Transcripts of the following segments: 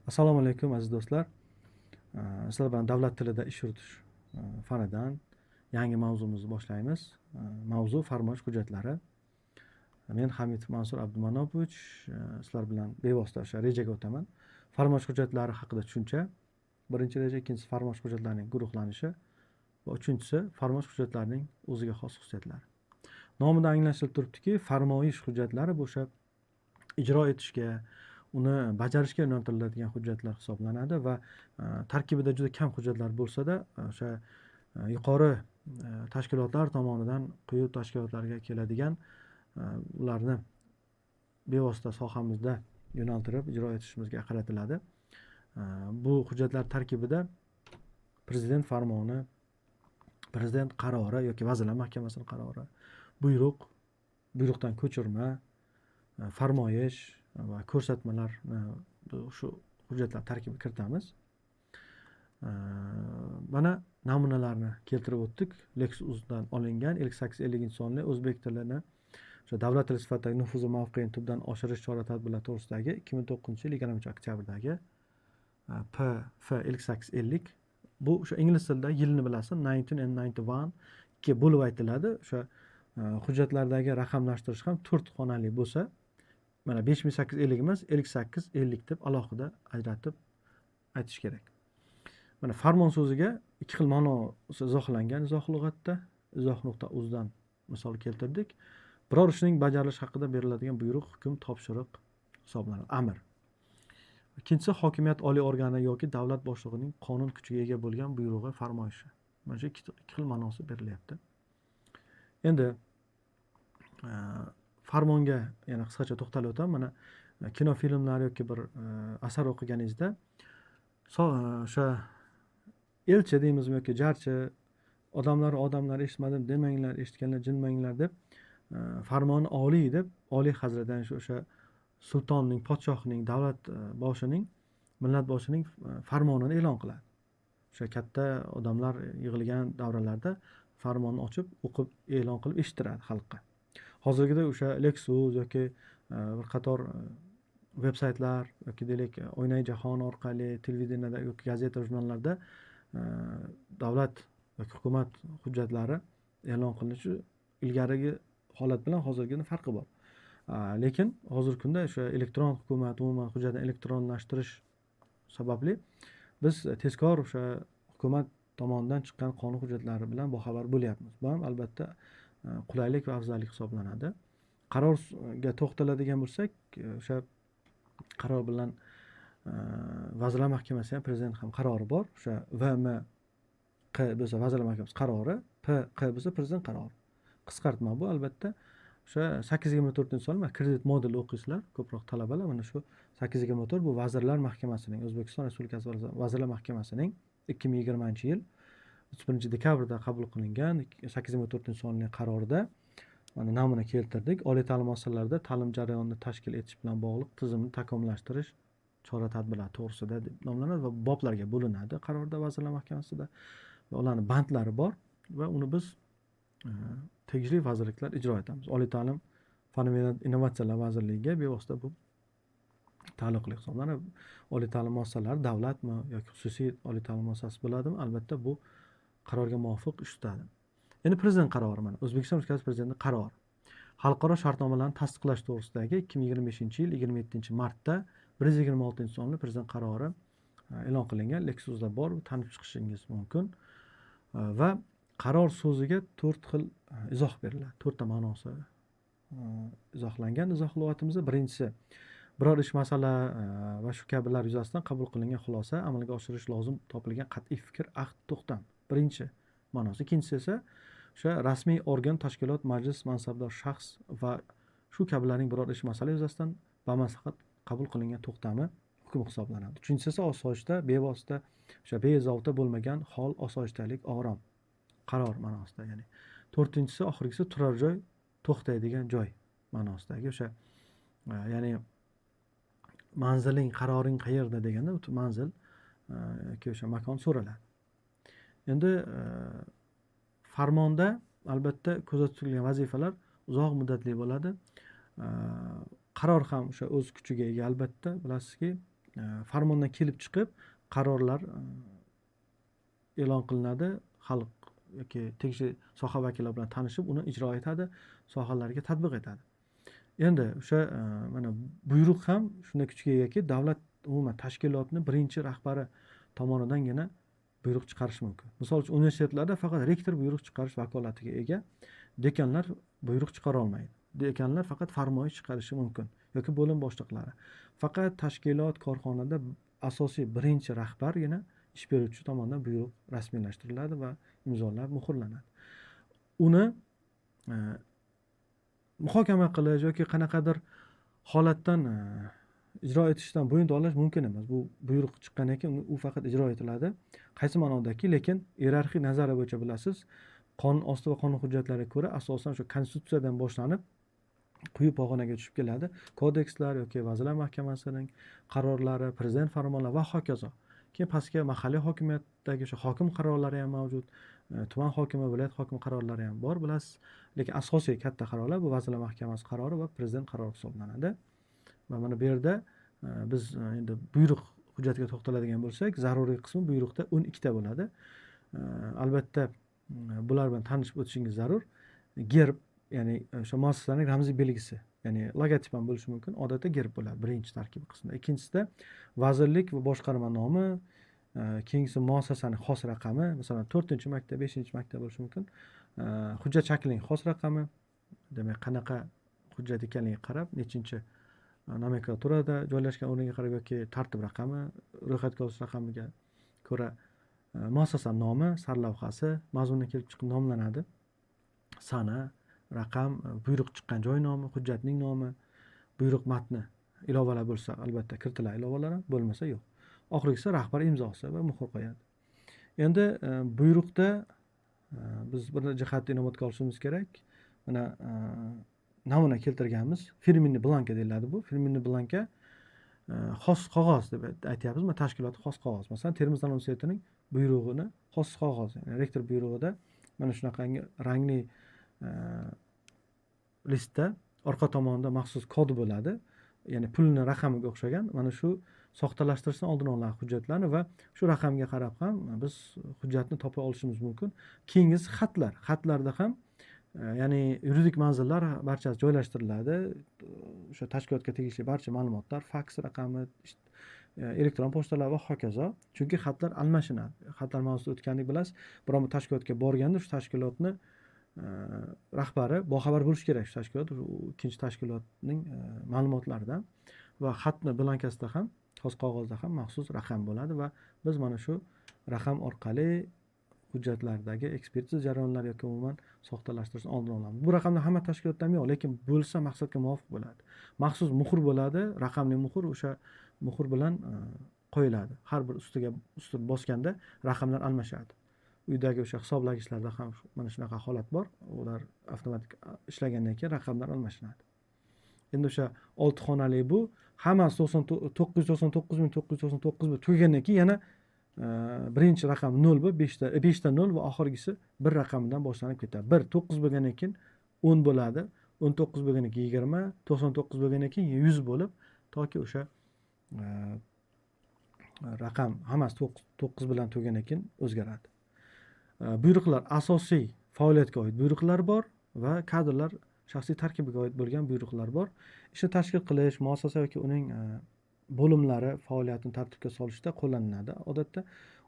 Assalomu alaykum aziz do'stlar. Sizlar bilan davlat tilida ish yuritish fanidan yangi mavzumizni boshlaymiz. Mavzu farmoyish hujjatlari. Men Hamid Mansur Abdumanopovich sizlar bilan bevosita o'sha rejaga o'taman. Farmoyish hujjatlari haqida tushuncha. Birinchi reja, ikkinchisi farmoyish hujjatlarining guruhlanishi va uchinchisi farmoyish hujjatlarining o'ziga xos xususiyatlari. Nomidan anglashilib turibdiki, farmoyish hujjatlari bu o'sha ijro etishga, uni bajarishga yo'naltiriladigan hujjatlar hisoblanadi va tarkibida juda kam hujjatlar bo'lsa-da, o'sha yuqori tashkilotlar tomonidan quyi tashkilotlarga keladigan ularni bevosita sohamizda yo'naltirib ijro etishimizga qaratiladi. Bu hujjatlar tarkibida prezident farmoni, prezident qarori yoki vazirlar mahkamasining qarori, buyruqdan ko'chirma, farmoyish va ko'rsatmalarni shu hujjatlar tarkibiga kiritamiz. Mana namunalarni keltirib o'tdik. Lexus'dan olingan 5850-sonli o'zbek tilini o'sha davlat tili sifatidagi nufuzi mavqeini tubdan oshirish chora-tadbirlar to'g'risidagi 2009-yil 20-oktyabrdagi PF 5850. Bu o'sha ingliz tilida yilni bilasiz, 1991 ga bo'lib aytiladi. O'sha hujjatlardagi raqamlashtirish ham 4 xonali bo'lsa, mana 5850 emas, 5850 deb alohida ajratib aytish kerak. Mana farmon so'ziga ikki xil ma'nosi izohlangan izoh lug'atda. Izoh.uzdan misol keltirdik. Biror ishning bajarilishi haqida beriladigan buyruq, hukm, topshiriq hisoblanadi, amr. Ikkinchisi hokimiyat oliy organi yoki davlat boshlig'ining qonun kuchiga ega bo'lgan buyrug'i, farmoyishi. Mana shu ikki xil ma'nosi berilyapti. Endi farmonga yana qisqacha to'xtalib o'taman. Mana kinofilmlar yoki bir asar o'qiganingizda o'sha elchi deymizmi yoki jarchi odamlar eshitmadim demanglar, eshitganlar jilmanglar deb farmoni oliy deb oliy hazradan o'sha sultonning, podshohning, davlat boshining, millat boshining farmonini e'lon qiladi. O'sha katta odamlar yig'ilgan davralarda farmonni ochib, o'qib, e'lon qilib eshittiradi xalqqa. Hozirgida o'sha Lexus yoki bir qator veb-saytlar yoki deylik O'ynay jahon orqali televideniyada yoki gazeta, jurnallarda davlat yoki hukumat hujjatlari e'lon qilinishi ilgarigi holat bilan hozirgini farqi bor. Lekin hozirgi kunda o'sha elektron hukumat, umuman hujjatni elektronlashtirish sababli biz tezkor o'sha hukumat tomonidan chiqqan qonun hujjatlari bilan boxabar bo'lyapmiz. Bu ham albatta qulaylik va afzallik hisoblanadi. Qarorga to'xtaladigan bo'lsak, o'sha qaror bilan Vazirlar Mahkamasi ham prezident ham qarori bor. O'sha VMQ bo'lsa Vazirlar Mahkamasi qarori, PQ bo'lsa prezident qarori. Qisqartma bu albatta. O'sha 824-son kredit modeli o'qiysizlar, ko'proq talabalar. Mana shu 824 bu Vazirlar Mahkamasining, O'zbekiston Respublikasi Vazirlar Mahkamasining 2020-yil 31-dekabrda qabul qilingan 824-sonli qarorida mana namuna keltirdik. Oliy ta'lim muassasalarida ta'lim jarayonini tashkil etish bilan bog'liq tizimni takomillashtirish chora-tadbirlar to'g'risida deb nomlanadi va boblarga bo'linadi qarorda Vazirlar Mahkamasida. Va ularning bandlari bor va uni biz tegishli vazirliklar ijro etamiz. Oliy ta'lim, fan va innovatsiyalar vazirligiga bevosita bu taalluqli hisoblanadi. Oliy ta'lim muassasalari davlatmi yoki xususiy oliy ta'lim muassasasi bo'ladimi? Albatta bu qarorga muvofiq ish tutadi. Endi prezident qarori, mana O'zbekiston Respublikasi prezidenti qarori. Xalqaro shartnomalarni tasdiqlash to'g'risidagi 2025-yil 27-martda 126-sonli prezident qarori e'lon qilingan. Lexus'da bor, tanib chiqishingiz mumkin. Va qaror so'ziga 4 xil izoh beriladi. 4 ta ma'nosi izohlangan izoh lug'atimizda. Birinchisi, biror ish, masala va shu kabilar yuzasidan qabul qilingan xulosa, amalga oshirish lozim topilgan qat'iy fikr, ahd, to'xtam. Birinchi ma'nosi. Ikkinchisi esa o'sha rasmiy organ, tashkilot, majlis, mansabdor shaxs va shu kabilarning biror ish, masala yuzasidan bamaslahat qabul qilingan to'xtami hukm hisoblanadi. Uchinchisi esa osoyishta, bevosita, o'sha bezovta bo'lmagan hol, osoyishtalik, orom, qaror ma'nosida, ya'ni. To'rtinchisi, oxirgisi turar joy, to'xtaydigan joy ma'nosidagi o'sha, ya'ni manziling, qaroring qayerda deganda manzil yoki o'sha makon so'raladi. Endi farmonda albatta ko'zda tutilgan vazifalar uzoq muddatli bo'ladi. Qaror ham o'sha o'z kuchiga ega, albatta bilasizki, farmondan kelib chiqib qarorlar e'lon qilinadi. Xalq yoki tegishli soha vakillari bilan tanishib, uni ijro etadi, sohalarga tatbiq etadi. Endi o'sha mana buyruq ham shunday kuchga egaki, davlat umuman tashkilotni birinchi rahbari tomonidangina buyruq chiqarish mumkin. Misol uchun universitetlarda faqat rektor buyruq chiqarish vakolatiga ega, dekanlar buyruq chiqara olmaydi. Dekanlar faqat farmoyish chiqarishi mumkin yoki bo'lim boshliqlari. Faqat tashkilot, korxonada asosiy birinchi rahbargina ish beruvchi tomonidan buyruq rasmiylashtiriladi va imzolab muhrlanadi. Uni muhokama qilish yoki qanaqadir holatdan ijro etishdan bo'yin tovlash mumkin emas. Bu buyruq chiqqandan keyin u faqat ijro etiladi. Qaysi ma'nodaki, lekin iyerarxik nazari bo'yicha bilasiz, qonun osti va qonun hujjatlariga ko'ra asosan shu konstitutsiyadan boshlanib quyi pog'onaga tushib keladi. Kodekslar yoki Vazirlar Mahkamasining qarorlari, prezident farmonlari va hokazo. Keyin pastga mahalliy hokimiyatdagi o'sha hokim qarorlari ham mavjud. Tuman hokimi, viloyat hokimi qarorlari ham bor, bilasiz. Lekin asosiy katta qarorlar bu Vazirlar Mahkamasi qarori va prezident qarori hisoblanadi. Va mana bu yerda biz endi buyruq hujjatiga to'xtaladigan bo'lsak, zaruriy qismi buyruqda 12 ta bo'ladi. Albatta bular bilan tanishib o'tishingiz zarur. Gerb, ya'ni o'sha muassasaning ramziy belgisi, ya'ni logotip ham bo'lishi mumkin. Odatda gerb bo'ladi birinchi tarkibiy qismida. Ikkinchisida vazirlik va boshqarma nomi, keyingisi muassasaning xos raqami, masalan 4-maktab, 5-maktab bo'lishi mumkin. Hujjat shaklining xos raqami, demak qanaqa hujjat ekanligiga qarab, nechinchi nomenklaturada joylashgan o'rniga qarab yoki tartib raqami, ro'yxatga olish raqamiga ko'ra muassasa nomi, sarlavhasi, mazmundan kelib chiqib nomlanadi. Sana, raqam, buyruq chiqqan joy nomi, hujjatning nomi, buyruq matni, ilovalar bo'lsa albatta kiritiladi, ilovalar ham bo'lmasa yo'q. Oxirgisi rahbar imzosi va muhr qo'yadi. Endi buyruqda biz bir jihatni inobatga olishimiz kerak. Mana namuna keltirganmiz. Firminniy blanka deyiladi bu. Firminniy blanka xos qog'oz deb aytyapmiz. Mana tashkilotning xos qog'oz. Masalan, Termiz universitetining buyrug'ini xos qog'oz, ya'ni rektor buyrug'ida mana shunaqangi rangli listda orqa tomonida maxsus kod bo'ladi. Ya'ni pulni raqamiga o'xshagan. Mana shu soxtalashtirishdan oldin olinadi hujjatlarni va shu raqamga qarab ham biz hujjatni topa olishimiz mumkin. Keyingisi xatlar. Xatlarda ham ya'ni yuridik manzillar barchasi joylashtiriladi. O'sha tashkilotga tegishli barcha ma'lumotlar, faks raqami, elektron pochtalar va hokazo. Chunki xatlar almashinadi. Xatlar mavzusida o'tganlik bilasiz. Biron bir tashkilotga borganda shu tashkilotni rahbari boxabar bo'lishi kerak. Shu tashkilot ikkinchi tashkilotning ma'lumotlaridan va xatni blankasida ham, xos qog'ozda ham maxsus raqam bo'ladi va biz mana shu raqam orqali hujjatlardagi ekspertiza jarayonlari yoki umuman soxtalashtirishni oldini olamiz. Bu raqamlar hamma tashkilotda ham yo'q, lekin bo'lsa maqsadga muvofiq bo'ladi. Maxsus muhr bo'ladi, raqamli muhr, o'sha muhr bilan qo'yiladi. Har bir ustiga bosganda raqamlar almashadi. Uydagi o'sha hisoblagichlarda ham mana shunaqa holat bor. Ular avtomatik ishlagandan keyin raqamlar almashinadi. Endi o'sha 6 xonali bu hammasi 999.999 tugagandan keyin yana birinchi raqam 0 bu 5 ta 0 va oxirgisi bir raqamdan boshlanib ketadi. 1 9 bo'lgandan keyin 10 bo'ladi, 19 bo'lgandan keyin 20, 99 bo'lgandan keyin 100 bo'lib toki o'sha raqam hammasi 9 bilan tugagandan keyin o'zgaradi. Buyruqlar asosiy faoliyatga oid buyruqlar bor va kadrlar shaxsiy tarkibiga oid bo'lgan buyruqlar bor. Ishni tashkil qilish, muassasa yoki uning bo'limlari faoliyatini tartibga solishda qo'llaniladi. Odatda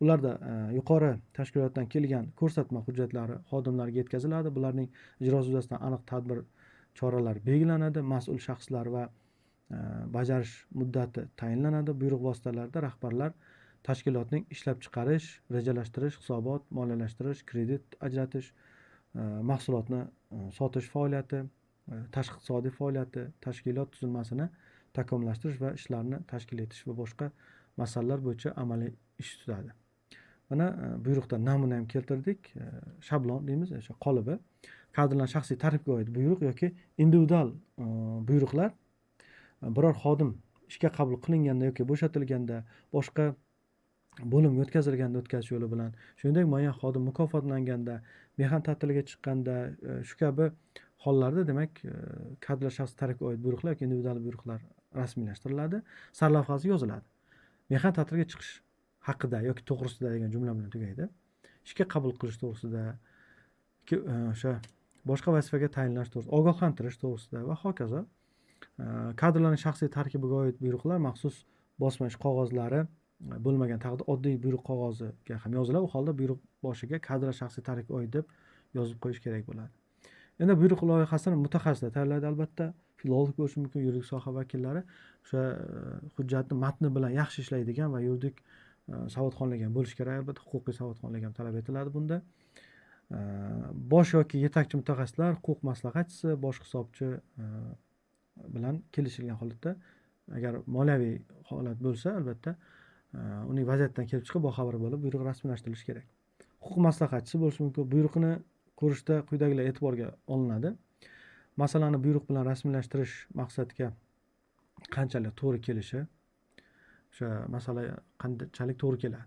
ularda yuqori tashkilotdan kelgan ko'rsatma hujjatlari xodimlarga yetkaziladi. Bularning ijrosi yuzasidan aniq tadbir choralar belgilanadi. Mas'ul shaxslar va bajarish muddati tayinlanadi. Buyruq vositalarida rahbarlar tashkilotning ishlab chiqarish, rejalashtirish, hisobot, moliyalashtirish, kredit ajratish, mahsulotni sotish faoliyati, tashqi iqtisodiy faoliyati, tashkilot tuzilmasini takomillashtirish va ishlarni tashkil etish va boshqa masalalar bo'yicha amaliy ish tutadi. Mana buyruqda namuna ham keltirdik. Shablon deymiz, o'sha qolibi. Kadrlar shaxsiy tarkibga oid buyruq yoki individual buyruqlar biror xodim ishga qabul qilinganda yoki bo'shatilganda, boshqa bo'limga o'tkazilganda o'tkazish yo'li bilan, shuningdek muayyan xodim mukofotlanganda, mehnat ta'tiliga chiqqanda, shu kabi hollarda demak kadrlar shaxsiy tarkibga oid buyruqlar yoki individual buyruqlar rasmiylashtiriladi, sarlavhasi yoziladi. mehnat ta'tiliga chiqish haqida yoki to'g'risida degan jumla bilan tugaydi. Ishga qabul qilish to'g'risida, o'sha boshqa vazifaga tayinlash to'g'risida, ogohlantirish to'g'risida va hokazo. Kadrlarning shaxsiy tarkibiga oid buyruqlar maxsus bosma ish qog'ozlari bo'lmagan taqdirda oddiy buyruq qog'oziga ham yoziladi. U holda buyruq boshiga kadrlar shaxsiy tarkibiga oid deb yozib qo'yish kerak bo'ladi. Endi buyruq loyihasini mutaxassislar tayyorlaydi albatta. Filolog bo'lishi mumkin, yuridik soha vakillari o'sha hujjatni matni bilan yaxshi ishlaydigan va yuridik savodxonlik ham bo'lishi kerak. Albatta huquqiy savodxonlik ham talab etiladi bunda. Bosh yoki yetakchi mutaxassislar, huquq maslahatchisi, bosh hisobchi bilan kelishilgan holatda, agar moliyaviy holat bo'lsa, albatta uning vaziyatdan kelib chiqib boxabar bo'lib, buyruq rasmiylashtirilishi kerak. Huquq maslahatchisi bo'lishi mumkin. Buyruqni ko'rishda quyidagilar e'tiborga olinadi. Masalani buyruq bilan rasmiylashtirish maqsadga qanchalik to'g'ri kelishi, o'sha masala qanchalik to'g'ri keladi.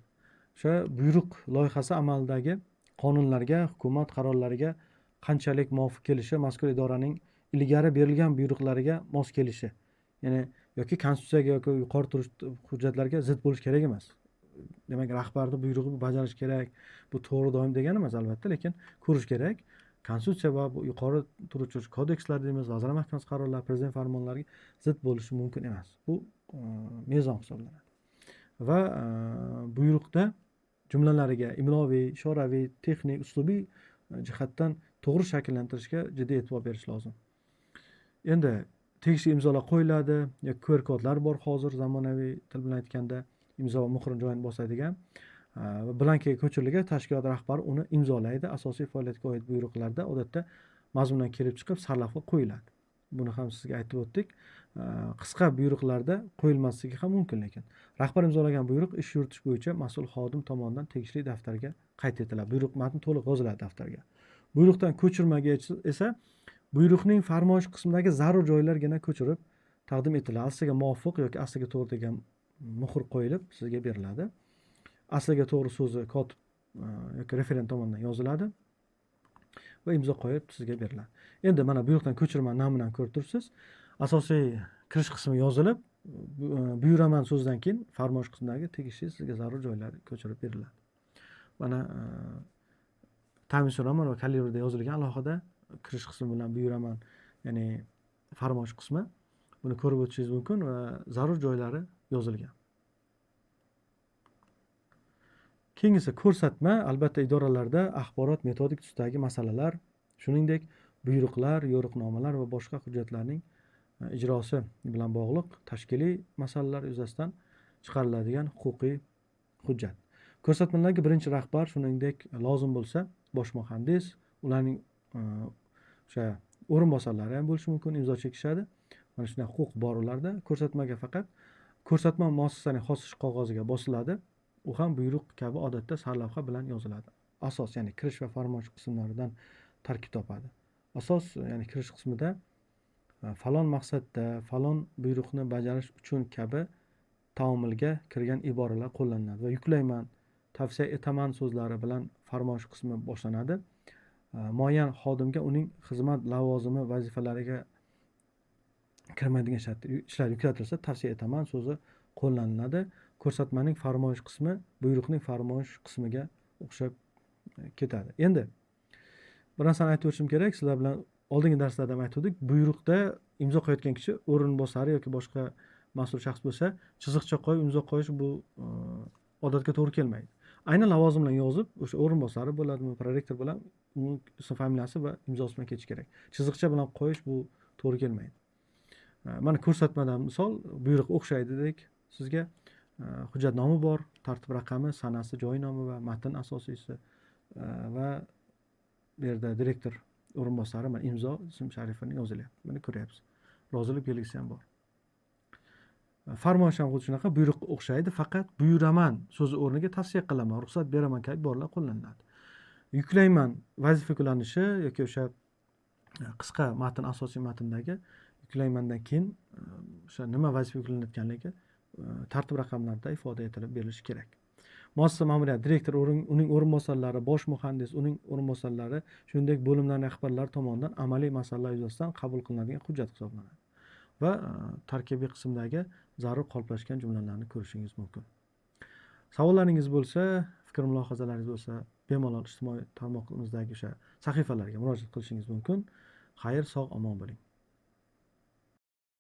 O'sha buyruq loyihasi amaldagi qonunlarga, hukumat qarorlariga qanchalik muvofiq kelishi, mazkur idoraning ilgari berilgan buyruqlariga mos kelishi. Ya'ni yoki konstitutsiyaga yoki yuqori turishli hujjatlarga zid bo'lish kerak emas. Demak, rahbarning buyrug'i bajarish kerak, bu to'g'ri doim degani emas albatta, lekin ko'rish kerak. Konstitutsiya va bu yuqori turuvchi kodekslar deymiz, Vazirlar Mahkamasi qarorlari, prezident farmonlariga zid bo'lishi mumkin emas. Bu mezon hisoblanadi. Va buyruqda jumlalariga imloviy, ishoraviy, texnik, uslubiy jihatdan to'g'ri shakllantirishga jiddiy e'tibor berish lozim. Endi tegishli imzolar qo'yiladi, yoki QR kodlar bor hozir zamonaviy til bilan aytganda, imzo va muhr joyini bosadigan. Blankega ko'chirilgan tashkilot rahbari uni imzolaydi. Asosiy faoliyatga oid buyruqlarda odatda mazmundan kelib chiqib sarlavha qo'yiladi. Buni ham sizga aytib o'tdik. Qisqa buyruqlarda qo'yilmasligi ham mumkin, lekin rahbar imzolagan buyruq ish yuritish bo'yicha mas'ul xodim tomonidan tegishli daftarga qayd etiladi. Buyruq matni to'liq yoziladi daftarga. Buyruqdan ko'chirmaga esa buyruqning farmoyish qismidagi zarur joylargina ko'chirib taqdim etiladi. Asliga muvofiq yoki asliga to'g'ri degan muhr qo'yilib sizga beriladi. Asliga to'g'ri so'zi kotib yoki referent tomonidan yoziladi va imzo qo'yib sizga beriladi. Endi mana buyruqdan ko'chirma namunani ko'rib turibsiz. Asosiy kirish qismi yozilib, buyuraman so'zidan keyin farmoyish qismidagi tegishli sizga zarur joylar ko'chirib beriladi. Mana ta'minot roman va kalibrda yozilgan alohida kirish qismi bilan buyuraman, ya'ni farmoyish qismi. Buni ko'rib o'tishingiz mumkin va zarur joylari yozilgan. Keyingisi ko'rsatma. Albatta idoralarda axborot metodik tusdagi masalalar, shuningdek buyruqlar, yo'riqnomalar va boshqa hujjatlarning ijrosi bilan bog'liq tashkiliy masalalar yuzasidan chiqariladigan huquqiy hujjat. Ko'rsatmalarga birinchi rahbar, shuningdek lozim bo'lsa bosh muhandis, ularning o'sha o'rinbosarlari ham bo'lishi mumkin, imzo chekishadi. Mana shunday huquq bor ularda. Ko'rsatmaga faqat ko'rsatma muassasaning xos ish qog'oziga bosiladi. U ham buyruq kabi odatda sarlavha bilan yoziladi. Asos, ya'ni kirish va farmoyish qismlaridan tarkib topadi. Asos, ya'ni kirish qismida falon maqsadda, falon buyruqni bajarish uchun kabi taomilga kirgan iboralar qo'llaniladi va yuklayman, tavsiya etaman so'zlari bilan farmoyish qismi boshlanadi. Muayyan xodimga uning xizmat lavozimi vazifalariga kirmaydigan shartda ishlar yuklatilsa, tavsiya etaman so'zi qo'llaniladi. Ko'rsatmaning farmoyish qismi buyruqning farmoyish qismiga o'xshab ketadi. Endi bir narsani aytib o'tishim kerak. Sizlar bilan oldingi darslarda ham aytdik. Buyruqda imzo qo'yayotgan kishi o'rinbosari yoki boshqa mas'ul shaxs bo'lsa, chiziqcha qo'yib imzo qo'yish bu odatga to'g'ri kelmaydi. Aynan lavozim bilan yozib, o'sha o'rinbosari bo'ladimi, prorektor bilan uning ism familiyasi va imzosi bilan ketish kerak. Chiziqcha bilan qo'yish bu to'g'ri kelmaydi. Mana ko'rsatmadan misol, buyruq o'xshaydi dedik sizga. Hujjat nomi bor, tartib raqami, sanasi, joy nomi va matn asosiysi va bu yerda direktor o'rinbosari mana imzo, ism sharifini yozilyapti. Buni ko'ryapsiz. Rozilik belgisi ham bor. Farmoyish ham xuddi shunaqa, buyruq o'xshaydi, faqat buyuraman so'zi o'rniga tavsiya qilaman, ruxsat beraman kabi iboralar qo'llaniladi. Yuklayman vazifa yuklanishi yoki o'sha qisqa matn, asosiy matndagi yuklaymandan keyin o'sha nima vazifa yuklanayotganligi tartib raqamlarida ifoda etilib berilishi kerak. Muassasa ma'muriyati direktor, uning o'rinbosarlari, bosh muhandis, uning o'rinbosarlari, shuningdek bo'limlarning rahbarlari tomonidan amaliy masalalar yuzasidan qabul qilinadigan hujjat hisoblanadi. Va tarkibiy qismdagi zarur qoliplashgan jumlalarni ko'rishingiz mumkin. Savollaringiz bo'lsa, fikr mulohazalaringiz bo'lsa, bemalol ijtimoiy tarmoqimizdagi o'sha sahifalarga murojaat qilishingiz mumkin. Xayr, sog', omon bo'ling.